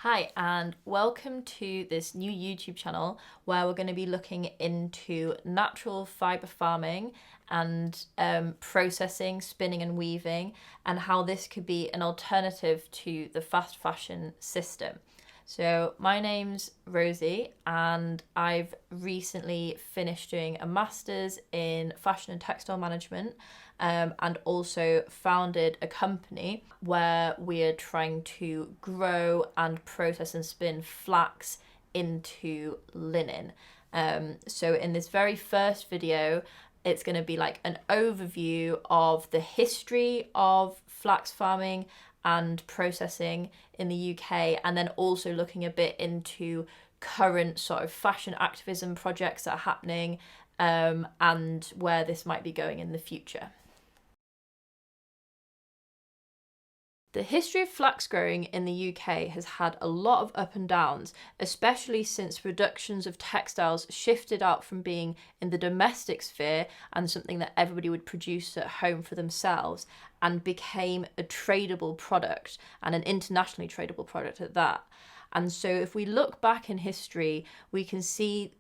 Hi, and welcome to this new YouTube channel where we're going to be looking into natural fibre farming and processing, spinning and weaving, and how this could be an alternative to the fast fashion system. So my name's Rosie and I've recently finished doing a master's in fashion and textile management, and also founded a company where we're trying to grow and process and spin flax into linen. So in this very first video, it's going to be like an overview of the history of flax farming and processing in the UK, and then also looking a bit into current sort of fashion activism projects that are happening, and where this might be going in the future. The history of flax growing in the UK has had a lot of up and downs, especially since productions of textiles shifted out from being in the domestic sphere and something that everybody would produce at home for themselves, and became a tradable product, and an internationally tradable product at that. And so if we look back in history, we can see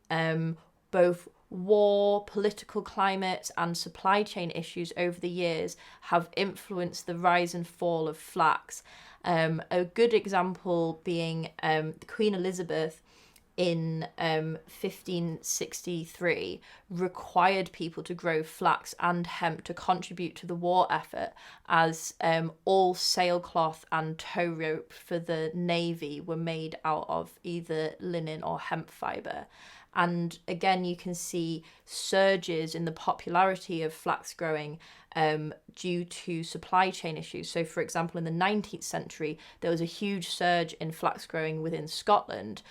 both war, political climate, and supply chain issues over the years have influenced the rise and fall of flax. A good example being Queen Elizabeth in 1563 required people to grow flax and hemp to contribute to the war effort, as all sailcloth and tow rope for the navy were made out of either linen or hemp fibre. And again, you can see surges in the popularity of flax growing due to supply chain issues. So, for example, in the 19th century, there was a huge surge in flax growing within Scotland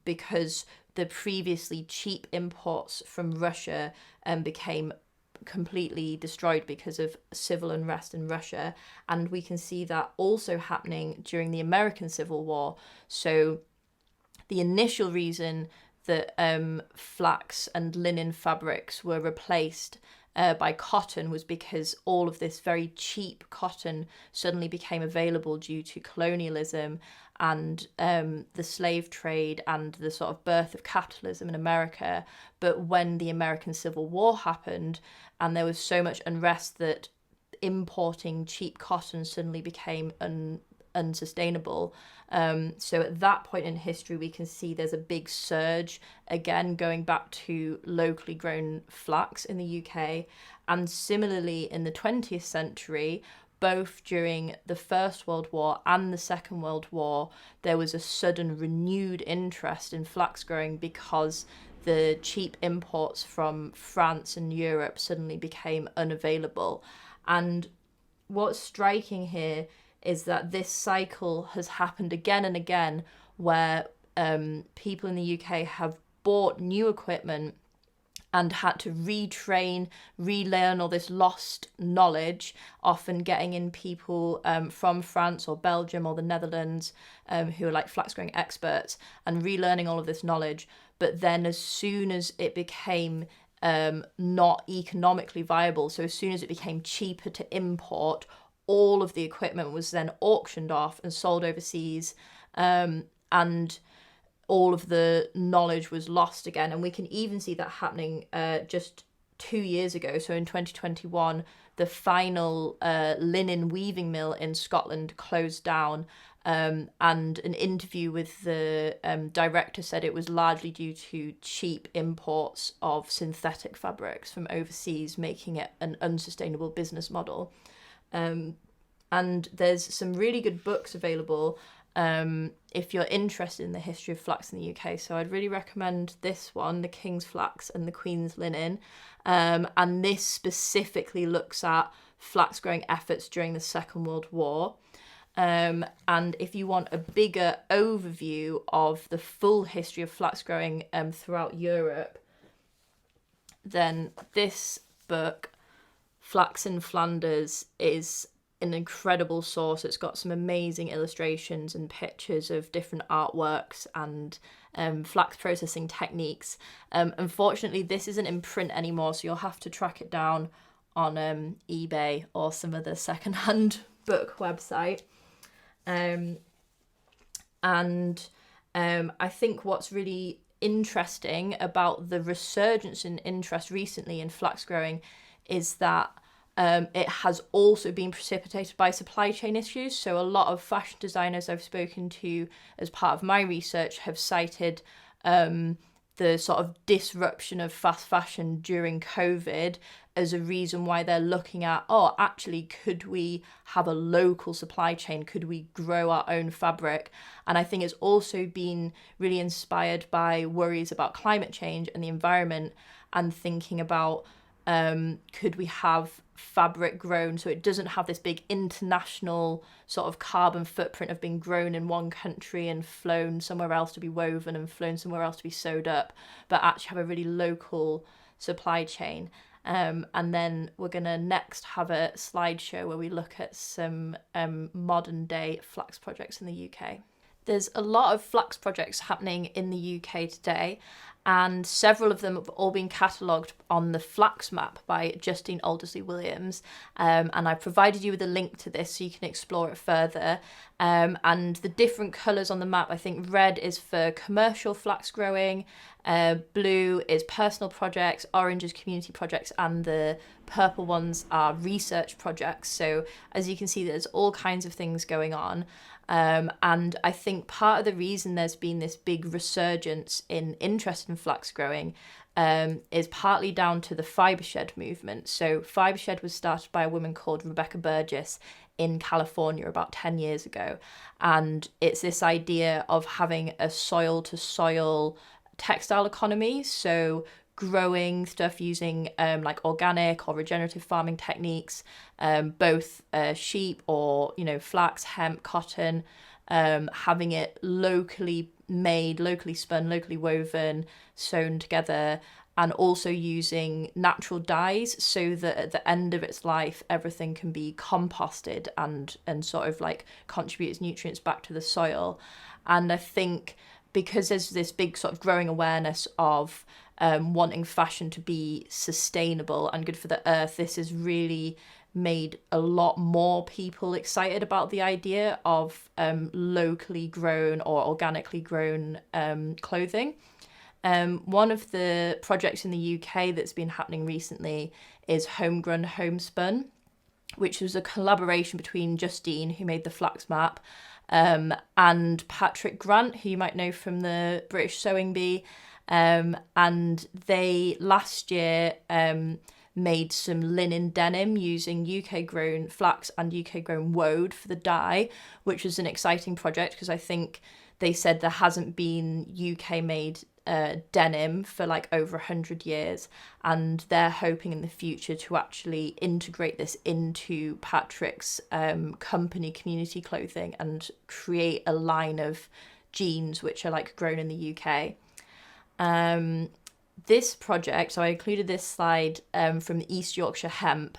because the previously cheap imports from Russia became completely destroyed because of civil unrest in Russia. And we can see that also happening during the American Civil War. So the initial reason that flax and linen fabrics were replaced by cotton was because all of this very cheap cotton suddenly became available due to colonialism and the slave trade and the sort of birth of capitalism in America. But when the American Civil War happened and there was so much unrest that importing cheap cotton suddenly became unsustainable. So at that point in history, we can see there's a big surge, again, going back to locally grown flax in the UK. And similarly, in the 20th century, both during the First World War and the Second World War, there was a sudden renewed interest in flax growing because the cheap imports from France and Europe suddenly became unavailable. And what's striking here is that this cycle has happened again and again, where people in the UK have bought new equipment and had to retrain, relearn all this lost knowledge, often getting in people from France or Belgium or the Netherlands who are like flax growing experts, and relearning all of this knowledge. But then as soon as it became not economically viable, so as soon as it became cheaper to import, all of the equipment was then auctioned off and sold overseas, and all of the knowledge was lost again. And we can even see that happening just 2 years ago. So in 2021, the final linen weaving mill in Scotland closed down, and an interview with the director said it was largely due to cheap imports of synthetic fabrics from overseas, making it an unsustainable business model. And there's some really good books available if you're interested in the history of flax in the UK. So I'd really recommend this one, The King's Flax and the Queen's Linen. And this specifically looks at flax growing efforts during the Second World War. And if you want a bigger overview of the full history of flax growing throughout Europe, then this book, Flax in Flanders, is an incredible source. It's got some amazing illustrations and pictures of different artworks and flax processing techniques. Unfortunately, this isn't in print anymore, so you'll have to track it down on eBay or some other secondhand book website. And I think what's really interesting about the resurgence in interest recently in flax growing is that it has also been precipitated by supply chain issues. So a lot of fashion designers I've spoken to as part of my research have cited the sort of disruption of fast fashion during COVID as a reason why they're looking at, oh, actually, could we have a local supply chain? Could we grow our own fabric? And I think it's also been really inspired by worries about climate change and the environment, and thinking about could we have fabric grown so it doesn't have this big international sort of carbon footprint of being grown in one country and flown somewhere else to be woven and flown somewhere else to be sewed up, but actually have a really local supply chain. And then we're going to next have a slideshow where we look at some modern day flax projects in the UK. There's a lot of flax projects happening in the UK today, and several of them have all been catalogued on the Flax map by Justine Aldersley-Williams. And I've provided you with a link to this so you can explore it further. And the different colours on the map, I think red is for commercial flax growing, blue is personal projects, orange is community projects, and the purple ones are research projects. So as you can see, there's all kinds of things going on. And I think part of the reason there's been this big resurgence in interest in flax growing is partly down to the Fibre movement. So Fibre was started by a woman called Rebecca Burgess in California about 10 years ago. And it's this idea of having a soil to soil textile economy. So growing stuff using like organic or regenerative farming techniques, both sheep or, flax, hemp, cotton, having it locally made, locally spun, locally woven, sewn together, and also using natural dyes so that at the end of its life, everything can be composted and sort of like contribute its nutrients back to the soil. And I think because there's this big sort of growing awareness of wanting fashion to be sustainable and good for the earth, this has really made a lot more people excited about the idea of locally grown or organically grown clothing. One of the projects in the UK that's been happening recently is Homegrown Homespun, which was a collaboration between Justine, who made the Flax map, and Patrick Grant, who you might know from the British Sewing Bee. And they last year made some linen denim using UK grown flax and UK grown woad for the dye, which was an exciting project because I think they said there hasn't been UK made denim for like over 100 years, and they're hoping in the future to actually integrate this into Patrick's company Community Clothing and create a line of jeans which are like grown in the UK. This project, so I included this slide from the East Yorkshire Hemp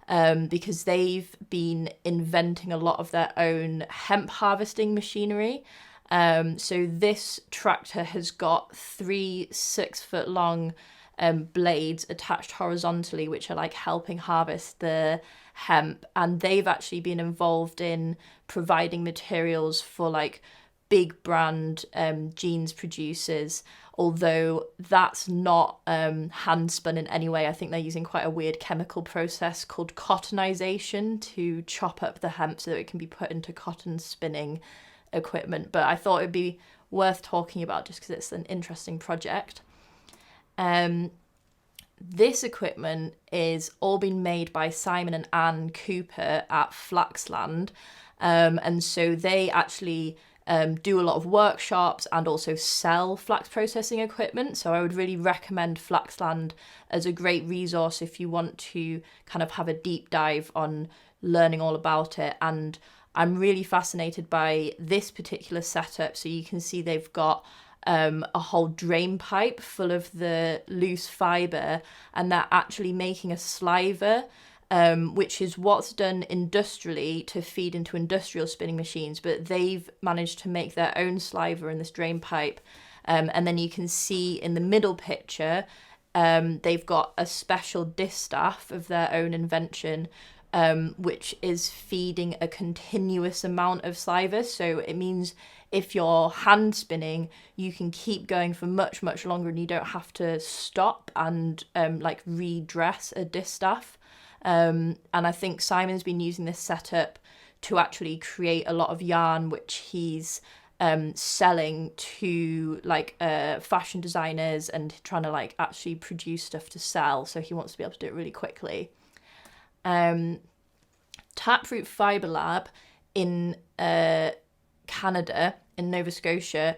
because they've been inventing a lot of their own hemp harvesting machinery. So this tractor has got 3 6-foot long blades attached horizontally, which are like helping harvest the hemp. And they've actually been involved in providing materials for like big brand jeans producers, although that's not hand spun in any way. I think they're using quite a weird chemical process called cottonization to chop up the hemp so that it can be put into cotton spinning equipment. But I thought it'd be worth talking about just because it's an interesting project. This equipment is all been made by Simon and Anne Cooper at Flaxland, and so they actually do a lot of workshops and also sell flax processing equipment. So I would really recommend Flaxland as a great resource if you want to kind of have a deep dive on learning all about it. And I'm really fascinated by this particular setup. So you can see they've got a whole drain pipe full of the loose fibre, and they're actually making a sliver, which is what's done industrially to feed into industrial spinning machines, but they've managed to make their own sliver in this drain pipe. And then you can see in the middle picture, they've got a special distaff of their own invention, which is feeding a continuous amount of sliver. So it means if you're hand spinning, you can keep going for much, much longer, and you don't have to stop and like redress a distaff. And I think Simon's been using this setup to actually create a lot of yarn, which he's selling to like fashion designers and trying to like actually produce stuff to sell. So he wants to be able to do it really quickly. Taproot Fibre Lab in Canada, in Nova Scotia,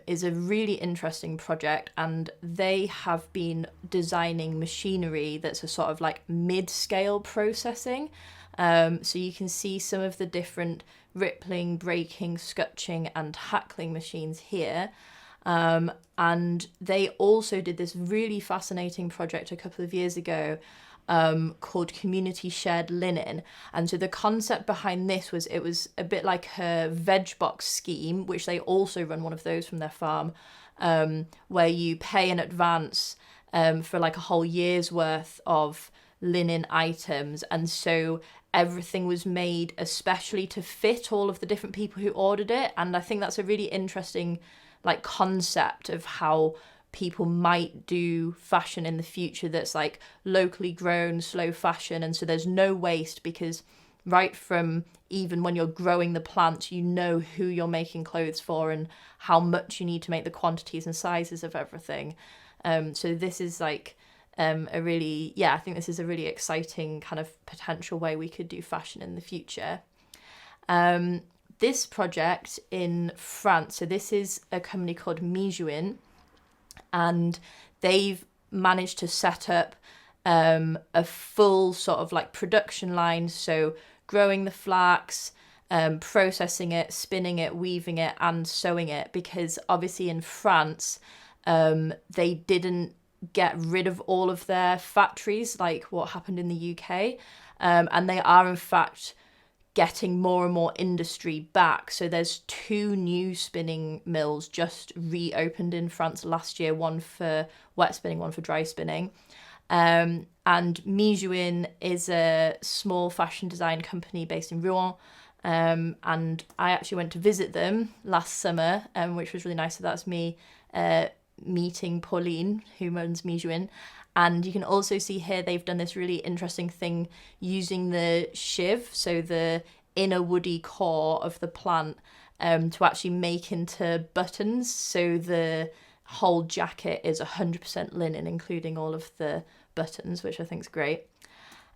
is a really interesting project, and they have been designing machinery that's a sort of like mid-scale processing. So you can see some of the different rippling, breaking, scutching and hackling machines here. And they also did this really fascinating project a couple of years ago called Community Shared Linen. And so the concept behind this was, it was a bit like a veg box scheme, which they also run one of those from their farm, where you pay in advance for like a whole year's worth of linen items. And so everything was made especially to fit all of the different people who ordered it. And I think that's a really interesting like concept of how people might do fashion in the future that's like locally grown, slow fashion. And so there's no waste, because right from even when you're growing the plants, you know who you're making clothes for and how much you need to make the quantities and sizes of everything. So this is like a really, I think this is a really exciting kind of potential way we could do fashion in the future. This project in France, so this is a company called Mijuin, and they've managed to set up a full sort of like production line. So growing the flax, processing it, spinning it, weaving it and sewing it, because obviously in France they didn't get rid of all of their factories like what happened in the UK, and they are in fact getting more and more industry back. So there's 2 new spinning mills just reopened in France last year, one for wet spinning, one for dry spinning. And Mijuin is a small fashion design company based in Rouen. And I actually went to visit them last summer, which was really nice. So that's me meeting Pauline, who runs Mijuin. And you can also see here they've done this really interesting thing using the shiv, so the inner woody core of the plant, to actually make into buttons. So the whole jacket is 100% linen, including all of the buttons, which I think is great.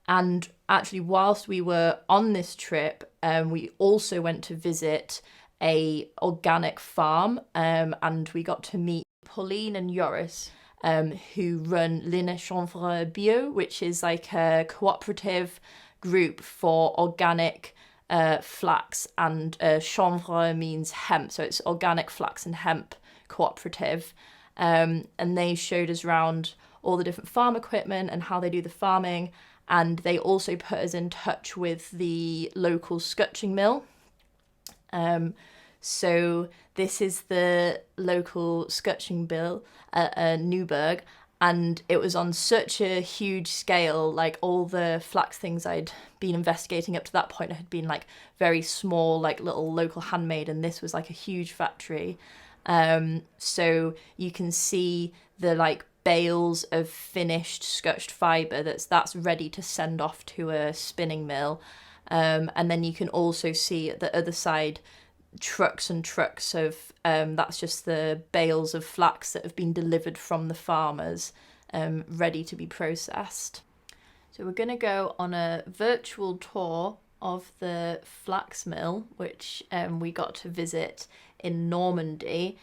And actually, whilst we were on this trip, we also went to visit a organic farm, and we got to meet Pauline and Joris, who run Ligne Chanvre Bio, which is like a cooperative group for organic flax, and chanvre means hemp, so it's organic flax and hemp cooperative. And they showed us around all the different farm equipment and how they do the farming, and they also put us in touch with the local scutching mill. So this is the local scutching mill at Newburgh, and it was on such a huge scale. Like all the flax things I'd been investigating up to that point had been like very small, like little local handmade, and this was like a huge factory. So you can see the like bales of finished scutched fibre that's ready to send off to a spinning mill. And then you can also see at the other side trucks and trucks of that's just the bales of flax that have been delivered from the farmers, ready to be processed. So we're going to go on a virtual tour of the flax mill, which we got to visit in Normandy,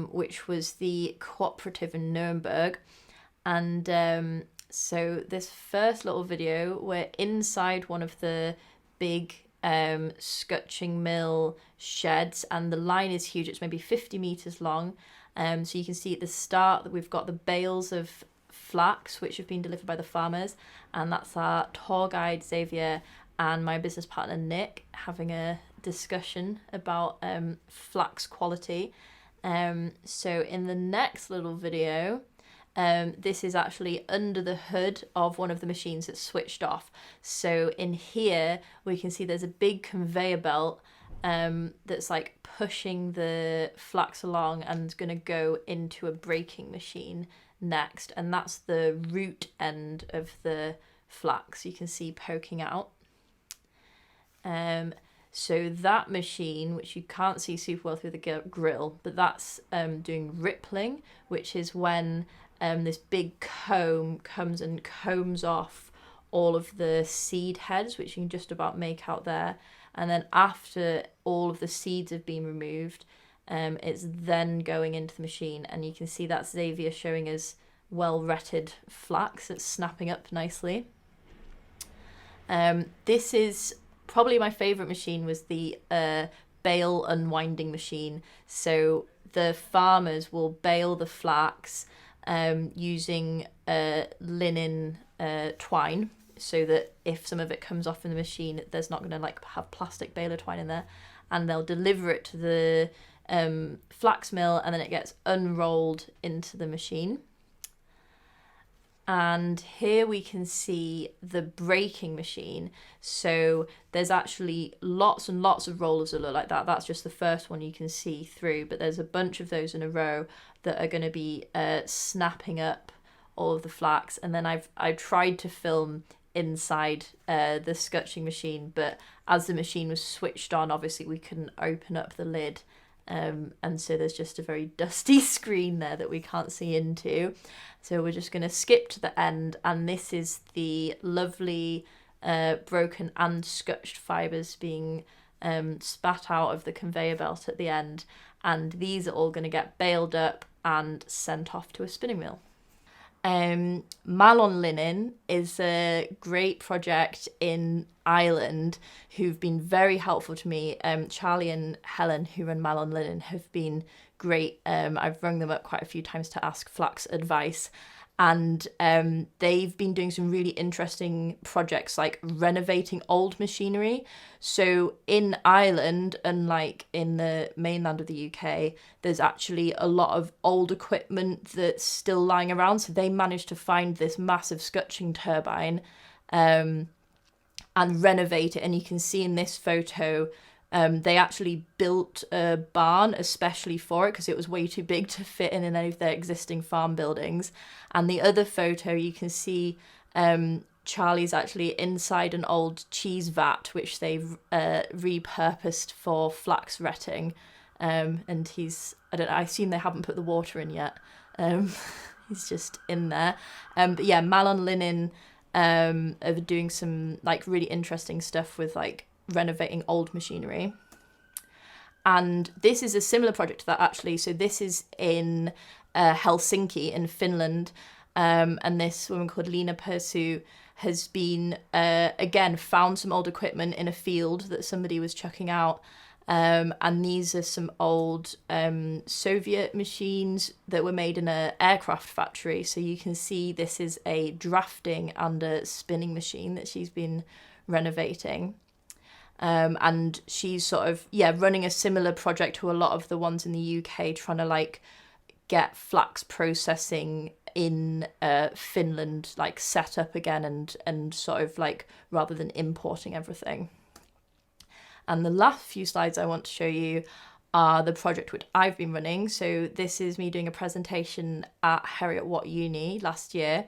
which was the cooperative in Nuremberg. And so this first little video, we're inside one of the big scutching mill sheds, and the line is huge. It's maybe 50 meters long. So you can see at the start that we've got the bales of flax which have been delivered by the farmers, and that's our tour guide Xavier and my business partner Nick having a discussion about flax quality. So in the next little video, this is actually under the hood of one of the machines that's switched off. So in here we can see there's a big conveyor belt, that's like pushing the flax along and going to go into a breaking machine next, and that's the root end of the flax you can see poking out. So that machine, which you can't see super well through the grill, but that's doing rippling, which is when this big comb comes and combs off all of the seed heads, which you can just about make out there. And then after all of the seeds have been removed, it's then going into the machine. And you can see that Xavier showing us well-retted flax. It's snapping up nicely. This is probably my favourite machine, was the bale unwinding machine. So the farmers will bale the flax using linen twine, so that if some of it comes off in the machine, there's not going to like have plastic baler twine in there, and they'll deliver it to the flax mill, and then it gets unrolled into the machine. And here we can see the breaking machine. So there's actually lots and lots of rollers that look like that. That's just the first one you can see through, but there's a bunch of those in a row that are going to be snapping up all of the flax. And then I've tried to film inside the scutching machine, but as the machine was switched on, obviously we couldn't open up the lid, and so there's just a very dusty screen there that we can't see into. So we're just going to skip to the end, and this is the lovely broken and scutched fibres being spat out of the conveyor belt at the end, and these are all going to get baled up and sent off to a spinning mill. Malon Linen is a great project in Ireland who've been very helpful to me. Charlie and Helen, who run Malon Linen, have been great. I've rung them up quite a few times to ask flax advice, and they've been doing some really interesting projects like renovating old machinery. So in Ireland, unlike in the mainland of the UK, there's actually a lot of old equipment that's still lying around. So they managed to find this massive scutching turbine and renovate it. And you can see in this photo, they actually built a barn especially for it because it was way too big to fit in any of their existing farm buildings. And the other photo, you can see Charlie's actually inside an old cheese vat, which they've repurposed for flax retting. And I assume they haven't put the water in yet. He's just in there. But yeah, Malon Linen are doing some like really interesting stuff with like renovating old machinery. And this is a similar project to that actually. So this is in Helsinki in Finland, and this woman called Lina Persu has been again found some old equipment in a field that somebody was chucking out, and these are some old Soviet machines that were made in an aircraft factory. So you can see this is a drafting and a spinning machine that she's been renovating. And she's sort of, running a similar project to a lot of the ones in the UK, trying to like get flax processing in Finland like set up again, and sort of like rather than importing everything. And the last few slides I want to show you are the project which I've been running. So this is me doing a presentation at Heriot-Watt Uni last year,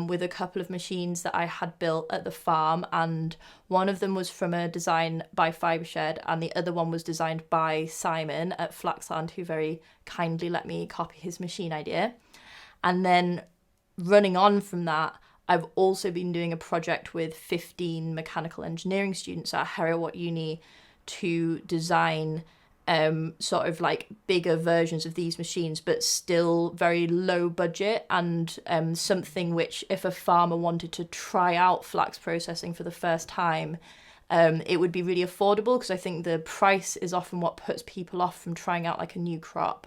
with a couple of machines that I had built at the farm, and one of them was from a design by Fibre, and the other one was designed by Simon at Flaxland, who very kindly let me copy his machine idea. And then running on from that, I've also been doing a project with 15 mechanical engineering students at Heriot-Watt Uni to design sort of like bigger versions of these machines, but still very low budget, and something which if a farmer wanted to try out flax processing for the first time, it would be really affordable, because I think the price is often what puts people off from trying out like a new crop.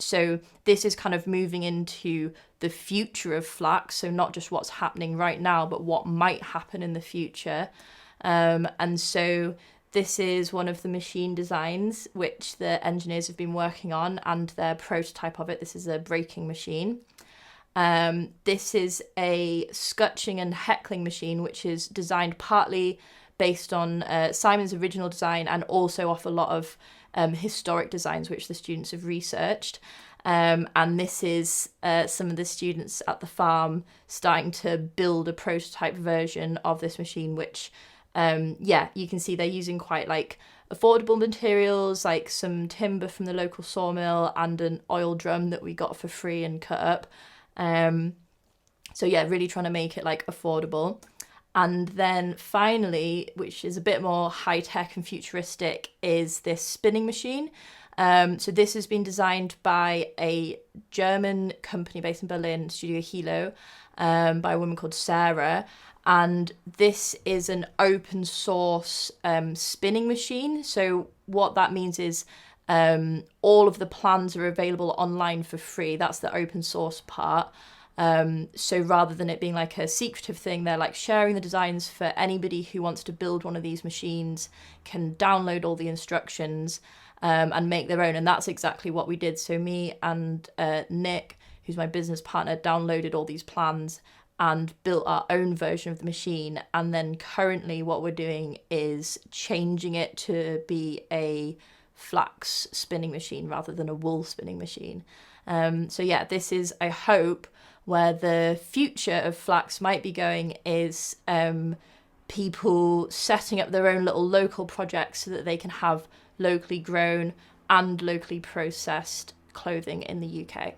So this is kind of moving into the future of flax, so not just what's happening right now, but what might happen in the future. And so this is one of the machine designs which the engineers have been working on, and their prototype of it. This is a breaking machine. This is a scutching and heckling machine, which is designed partly based on Simon's original design, and also off a lot of historic designs which the students have researched. And this is some of the students at the farm starting to build a prototype version of this machine, which, you can see they're using quite like affordable materials, like some timber from the local sawmill and an oil drum that we got for free and cut up. So yeah, really trying to make it like affordable. And then finally, which is a bit more high tech and futuristic, is this spinning machine. So this has been designed by a German company based in Berlin, Studio Hilo, by a woman called Sarah. And this is an open source spinning machine. So what that means is all of the plans are available online for free. That's the open source part. So rather than it being like a secretive thing, they're like sharing the designs for anybody who wants to build one of these machines, can download all the instructions and make their own. And that's exactly what we did. So me and Nick, who's my business partner, downloaded all these plans and built our own version of the machine. And then currently what we're doing is changing it to be a flax spinning machine rather than a wool spinning machine. So yeah, this is, I hope, where the future of flax might be going, is people setting up their own little local projects so that they can have locally grown and locally processed clothing in the UK.